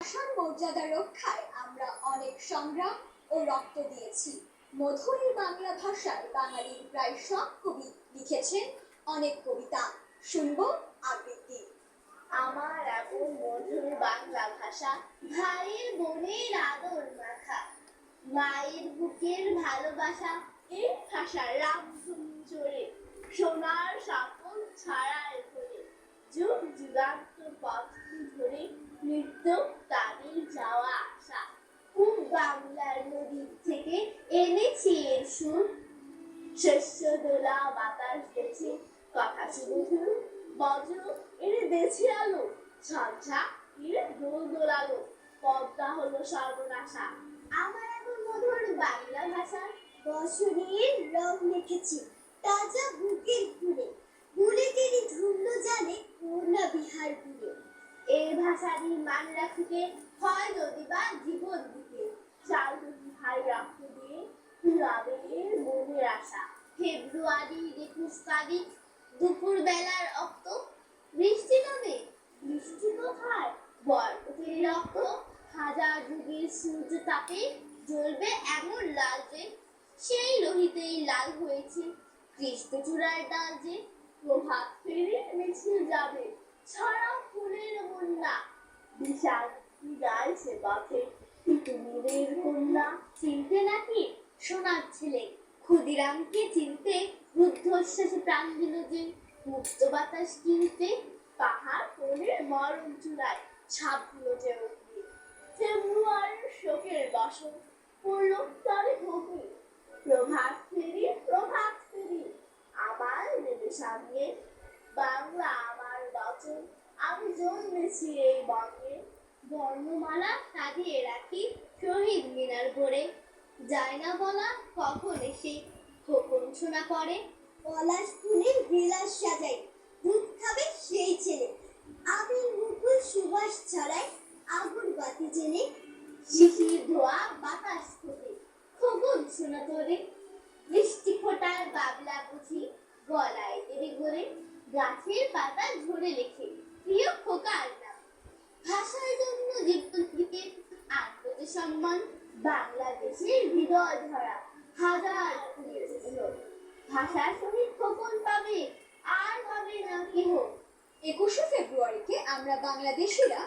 ভাষার মর্যাদা রক্ষায় আমরা অনেক সংগ্রাম ও রক্ত দিয়েছি। মধুর এই বাংলা ভাষায় বাঙালির প্রায় সব কবি লিখেছেন অনেক কবিতা। শুনবো আবৃত্তি। আমার এমন মধুর বাংলা ভাষা, ভাইয়ের বোনের আদর মাখা, মায়ের বুকের ভালোবাসা, এই ভাষার রামধনু চড়ে সোনার সাপন ছাড়ায় ধরে যুগ যুগান্ত পথ ধরে নৃত্য তাদের যাওয়া আসা। পূব বাংলার নদীর থেকে এনেছি এর সুর, শস্য দোলা বাতাস গেছে কথা সুমধুর, বজ্র এর দেছে আলো, ঝঞ্ঝা এর দোল দোলালো, পদ্মা হলো সর্বনাশা। আমার এমন মধুর বাংলা ভাষা বসনের রং লিখেছি তাজা বুকের ফুলে, বুলেটেরই ধুম্ন জানে পূর্ণা বিহার ঘুরে। এই ভাষারই মান রাখিতে হয় যদি বা জীবন দিতে, চাল যদি ভাই রক্ত দিয়ে রাবের মনের আশা। ফেব্রুয়ারি 21 তারিখ দুপুর বেলার অক্ত, বৃষ্টি নামে বৃষ্টি কোথায়, বরকতের রক্ত হাজার যুগের সূর্য তাপে জ্বলবে এমন লাল যে, সেই লোহিতেই লাল হয়েছে কৃষ্ণচূড়ার ডাল যে। প্রভাত ফেরি মিছিল যাবে ছড়া ফুলের বন্যা, বিশাল গাইছে পথে তিতুমিরের কন্যা। চিনতে নাকি সোনার ছেলে ক্ষুদিরামকে চিনতে, রুদ্ধশ্বাসে প্রাণ দিল যে মুক্ত বাতাস কিনতে। পাহাড় কোলের মরণ চূড়ায় ছাপল যে অগ্নি, ফেব্রুয়ারির শোকের বসন পড়ল তরে ভূমি। প্রভাত ফেরি আমার নেবে সামনে, বাংলা আমার বচন, আমি জন্মেছি এই বঙ্গে। বর্ণমালা সাজিয়ে রাখি শহীদ মিনার ভরে, যায় না বলা কখন এসে খোকন শোনা পড়ে। পলাশ ফুলের বিলাস সাজাই দুধ খাবে সেই ছেলে, আবির মুকুল সুবাস ছড়ায় আগুন বাতি জেলে। শিশির ধোয়া বাতাস ফোটে খোকন শোনা তোরে, বৃষ্টি ফোটার বাবলা বুঝি গলায় দেবে গড়ে। গাছের পাতা ঝরে লেখে প্রিয় খোকার নাম, ভাষার জন্য জীবন দিতে আত্মজ সম্মান। বাংলাদেশের হৃদয় ধরা হাজার ভাষার সহিত খোকন পাবে আর পাবে না কেহ। 21শে ফেব্রুয়ারিকে আমরা বাংলাদেশিরা